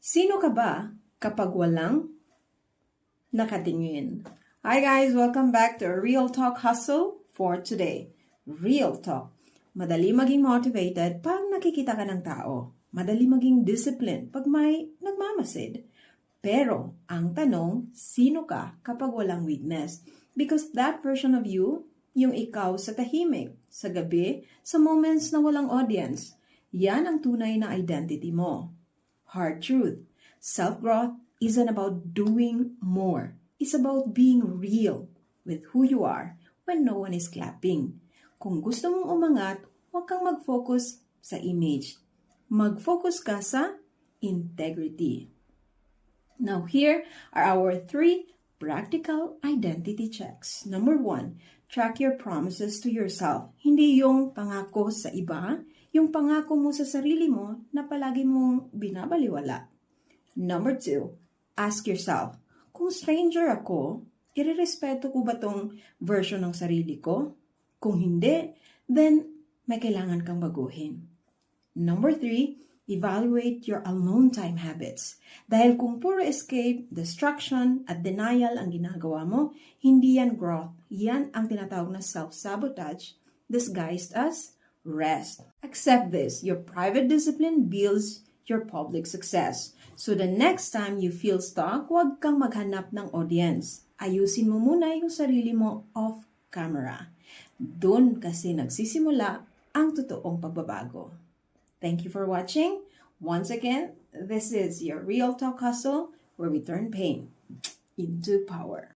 Sino ka ba kapag walang nakatingin? Hi guys! Welcome back to a Real Talk Hustle for today. Real Talk. Madali maging motivated pag nakikita ka ng tao. Madali maging disciplined pag may nagmamasid. Pero, ang tanong, sino ka kapag walang witness? Because that version of you, yung ikaw sa tahimik, sa gabi, sa moments na walang audience, yan ang tunay na identity mo. Hard truth. Self-growth isn't about doing more. It's about being real with who you are when no one is clapping. Kung gusto mong umangat, huwag kang mag-focus sa image. Mag-focus ka sa integrity. Now, here are our 3 practical identity checks. Number 1, track your promises to yourself. Hindi yung pangako sa iba, yung pangako mo sa sarili mo na palagi mong binabaliwala. Number 2, ask yourself, kung stranger ako, irerespeto ko ba tong version ng sarili ko? Kung hindi, then may kailangan kang baguhin. Number 3, evaluate your alone time habits. Dahil kung puro escape, distraction, at denial ang ginagawa mo, hindi yan growth. Yan ang tinatawag na self-sabotage disguised as rest. Accept this. Your private discipline builds your public success. So the next time you feel stuck, huwag kang maghanap ng audience. Ayusin mo muna yung sarili mo off camera. Doon kasi nagsisimula ang totoong pagbabago. Thank you for watching. Once again, this is your Real Talk Hustle, where we turn pain into power.